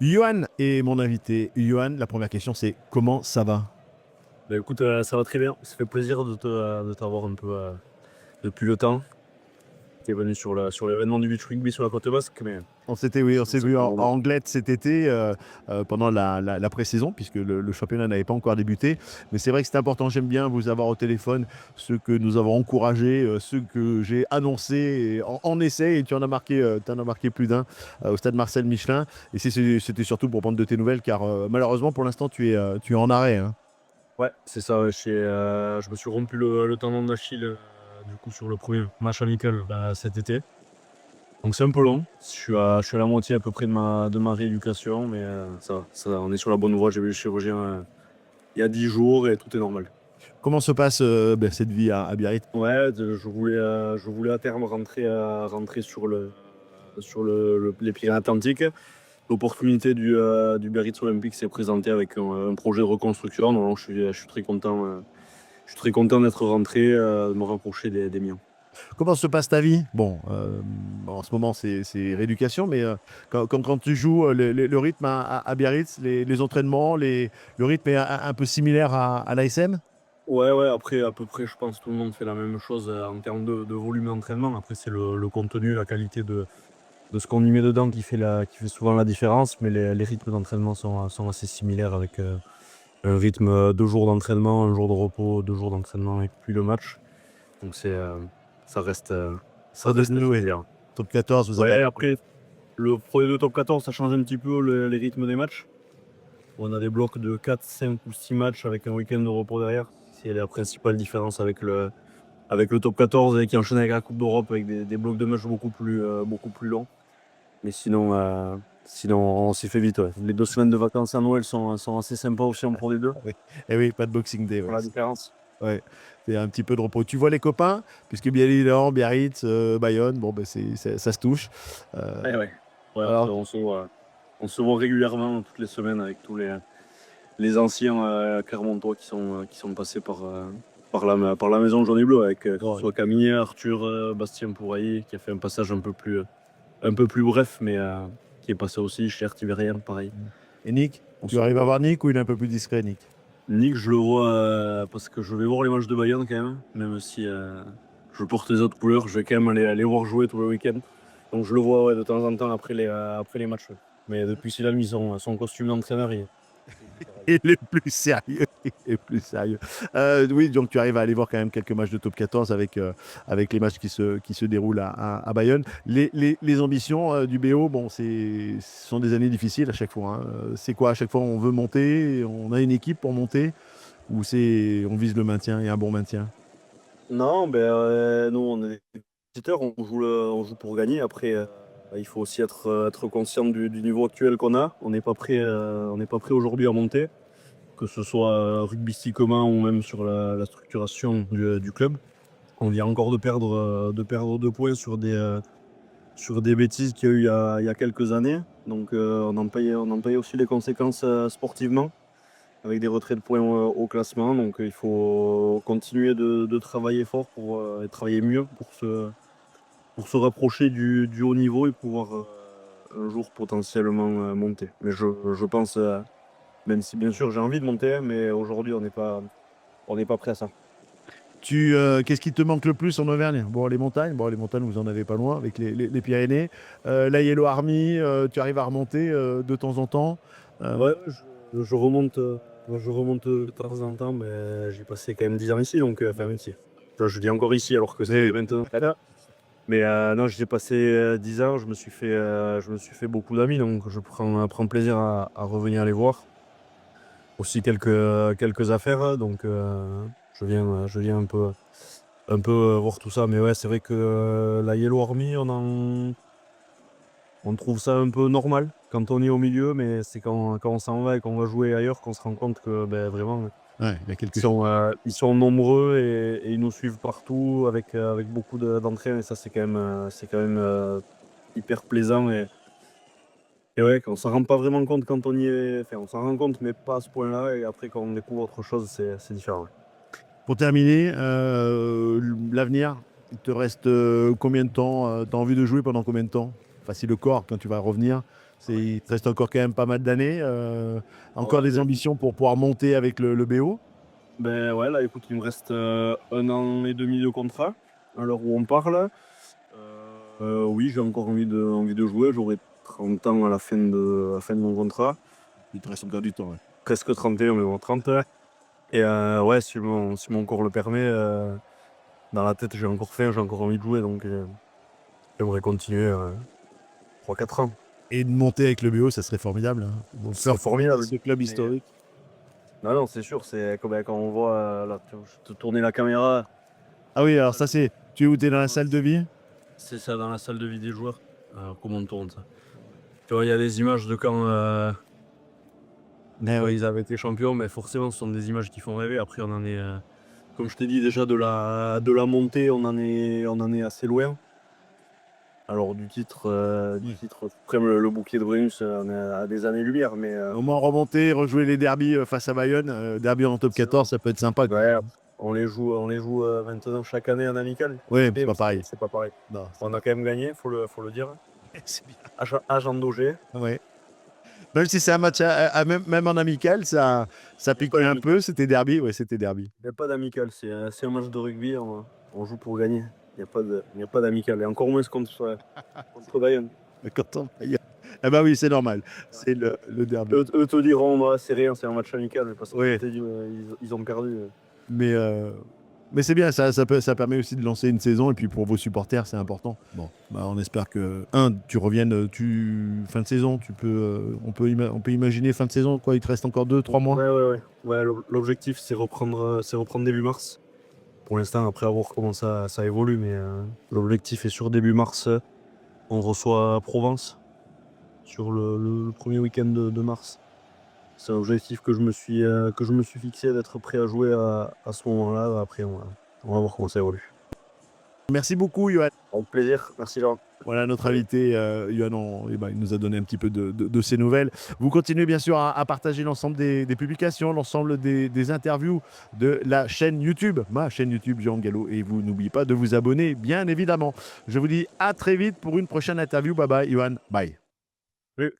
Johan est mon invité. Johan, la première question, c'est comment ça va? Bah écoute, ça va très bien. Ça fait plaisir de t'avoir un peu depuis le temps. Tu es venu sur l'événement du beach rugby sur la côte basque, mais Oui, on sinon, s'est ça vu fait un en moment. Anglette cet été pendant la pré-saison, puisque le championnat n'avait pas encore débuté. Mais c'est vrai que c'est important. J'aime bien vous avoir au téléphone, ceux que nous avons encouragés, ceux que j'ai annoncés en essai. Et tu en as marqué plus d'un au stade Marcel Michelin. Et c'était surtout pour prendre de tes nouvelles, car malheureusement, pour l'instant, tu es en arrêt, hein. Ouais, c'est ça. Ouais, je me suis rompu le tendon d'Achille du coup sur le premier match amical cet été. Donc c'est un peu long. Je suis à la moitié à peu près de ma rééducation, mais on est sur la bonne voie. J'ai vu le chirurgien il y a 10 jours et tout est normal. Comment se passe cette vie à Biarritz? Ouais, je voulais à terme rentrer les Pyrénées-Atlantiques. L'opportunité du Biarritz Olympique s'est présentée avec un projet de reconstruction. Donc, je suis très content, je suis très content d'être rentré, de me rapprocher des miens. Comment se passe ta vie? Bon, en ce moment, c'est rééducation, mais quand tu joues, le rythme à Biarritz, les entraînements, le rythme est un peu similaire à l'ASM? Ouais, ouais, après, à peu près, je pense que tout le monde fait la même chose en termes de volume d'entraînement. Après, c'est le contenu, la qualité de ce qu'on y met dedans qui fait souvent la différence. Mais les rythmes d'entraînement sont assez similaires avec un rythme 2 jours d'entraînement, un jour de repos, 2 jours d'entraînement et puis le match. Donc ça reste, euh, ça Ça doit se reste jouer. similaire. Top 14, vous avez Ouais, après, le premier de top 14, ça change un petit peu les rythmes des matchs. On a des blocs de 4, 5 ou 6 matchs avec un week-end de repos derrière. C'est la principale différence avec le top 14 et qui enchaîne avec la Coupe d'Europe avec des blocs de matchs beaucoup plus longs. Mais sinon on s'y fait vite. Ouais. Les 2 semaines de vacances à Noël sont assez sympas aussi en Pro D2. Ah oui. Eh oui, pas de Boxing Day. Pour Ouais. la différence. Ouais. C'est un petit peu de repos. Tu vois les copains, puisque bien évidemment, Biarritz, Bayonne, bon, ben, ça se touche. Ouais, Euh, ouais. Ouais, alors, on se voit régulièrement toutes les semaines avec tous les anciens Clermontois qui sont passés par la maison Jaune et Bleu, avec que ce bon, soit Camille, Arthur, Bastien Pouraillé, qui a fait un passage un peu plus bref, mais qui est passé aussi chez Artiverial, pareil. et Nick, On tu se arrives à revoit. voir Nick ou il est un peu plus discret, Nick? Nick, je le vois parce que je vais voir les matchs de Bayern quand même si je porte les autres couleurs, je vais quand même aller voir jouer tous les week-ends. Donc je le vois ouais, de temps en temps après les matchs. Ouais. Mais depuis qu'il a mis son costume d'entraîneur, il est super à l'aise. Il est plus sérieux. Il est plus sérieux. Oui, donc tu arrives à aller voir quand même quelques matchs de top 14 avec les matchs qui se déroulent à Bayonne. Les ambitions du BO, bon, ce sont des années difficiles à chaque fois, hein. C'est quoi? À chaque fois, on veut monter, on a une équipe pour monter, ou on vise le maintien et un bon maintien? Non, ben, nous, on est des compétiteurs, on joue pour gagner. Après, il faut aussi être conscient du niveau actuel qu'on a. On n'est pas prêt aujourd'hui à monter, que ce soit rugbystiquement ou même sur la structuration du club. On vient encore de perdre 2 points sur des bêtises qu'il y a eu il y a quelques années. Donc, on en paye aussi les conséquences sportivement avec des retraits de points au classement. Donc il faut continuer de travailler fort et travailler mieux pour se rapprocher du haut niveau et pouvoir un jour potentiellement monter. Mais je pense, même si bien sûr j'ai envie de monter, hein, mais aujourd'hui on n'est pas prêt à ça. Qu'est-ce qui te manque le plus en Auvergne? Bon, les montagnes, vous en avez pas loin avec les Pyrénées. La Yellow Army, tu arrives à remonter de temps en temps. Euh, Ouais, ouais, je remonte de temps en temps, mais j'ai passé quand même 10 ans ici, donc enfin même si. Tu vois, je dis encore ici alors que c'est mais maintenant. Mais non, j'ai passé 10 ans, je me suis fait beaucoup d'amis, donc je prends plaisir à revenir les voir. Aussi quelques affaires, donc je viens un peu voir tout ça. Mais ouais, c'est vrai que la Yellow Army, on trouve ça un peu normal quand on est au milieu, mais c'est quand on s'en va et qu'on va jouer ailleurs qu'on se rend compte que ben, vraiment, ouais, il y a ils quelque chose. sont, euh, ils sont nombreux et ils nous suivent partout avec beaucoup d'entrain. Et ça, c'est quand même hyper plaisant. Et ouais, on s'en rend pas vraiment compte quand on y est. Enfin, on s'en rend compte, mais pas à ce point-là. Et après, quand on découvre autre chose, c'est différent. Pour terminer, l'avenir, il te reste combien de temps? Tu as envie de jouer pendant combien de temps? Enfin, si le corps, quand tu vas revenir. Il te reste encore quand même pas mal d'années. Encore Ouais. des ambitions pour pouvoir monter avec le BO. Ben ouais, là, écoute, il me reste 1 an et demi de contrat, à l'heure où on parle. Oui, j'ai encore envie de jouer. J'aurai 30 ans à la fin de mon contrat. Il te reste encore du temps. Ouais. Presque 31, mais bon, 30. Et ouais, si mon corps le permet, dans la tête, j'ai encore faim, j'ai encore envie de jouer. Donc, j'aimerais continuer 3-4 ans. Et de monter avec le BO, ça serait formidable. Hein. Bon, C'est faire formidable. ce club Mais, historique. non, non, c'est sûr. C'est comme quand on voit, là, je te tourner la caméra. Ah oui, alors ça c'est. Tu es où? T'es dans la salle de vie? C'est ça, dans la salle de vie des joueurs. Alors, comment on tourne ça? Tu vois, il y a des images de quand Ouais. ils avaient été champions, mais forcément, ce sont des images qui font rêver. Après, on en est, comme je t'ai dit déjà, de la montée, on en est assez loin. Alors, du titre après le bouclier de Brennus, on est à des années-lumière, mais Au moins remonter, rejouer les derbies face à Bayonne. Derby en top 14, ça peut être sympa. ouais, on les joue maintenant chaque année en amical. Oui, c'est Mais pas pareil. c'est pas pareil. Non, On a quand même gagné, faut le dire. c'est bien. À Jean Daugé. Ouais. Même si c'est un match, même en amical, ça Il n'y a pas piquait un d'amical. peu. C'était derby, ouais, c'était derby. Il y a pas d'amical, c'est un match de rugby, on joue pour gagner. Il n'y a pas d'amical, et encore moins contre Bayonne. Quand on... Eh ben oui, c'est normal. C'est le derby. Eux te diront, bah, c'est rien, c'est un match amical, mais parce que Oui, ils ont perdu. mais, euh, mais c'est bien, ça permet aussi de lancer une saison. Et puis pour vos supporters, c'est important. Bon, bah, on espère que, tu reviennes, fin de saison. On peut imaginer fin de saison, quoi. Il te reste encore 2, 3 mois. Ouais, l'objectif, c'est reprendre début mars. Pour l'instant, après avoir comment ça évolue, mais l'objectif est sur début mars. On reçoit Provence sur le premier week-end de mars. C'est un objectif que que je me suis fixé d'être prêt à jouer à ce moment-là. Après, on va voir comment ça évolue. Merci beaucoup, Johan. Avec plaisir. Merci, Laurent. Voilà notre invité, Johan, il nous a donné un petit peu de ses nouvelles. Vous continuez bien sûr à partager l'ensemble des publications, l'ensemble des interviews de la chaîne YouTube, ma chaîne YouTube Jean Gallo. Et vous n'oubliez pas de vous abonner, bien évidemment. Je vous dis à très vite pour une prochaine interview. Bye bye, Johan. Bye. Salut.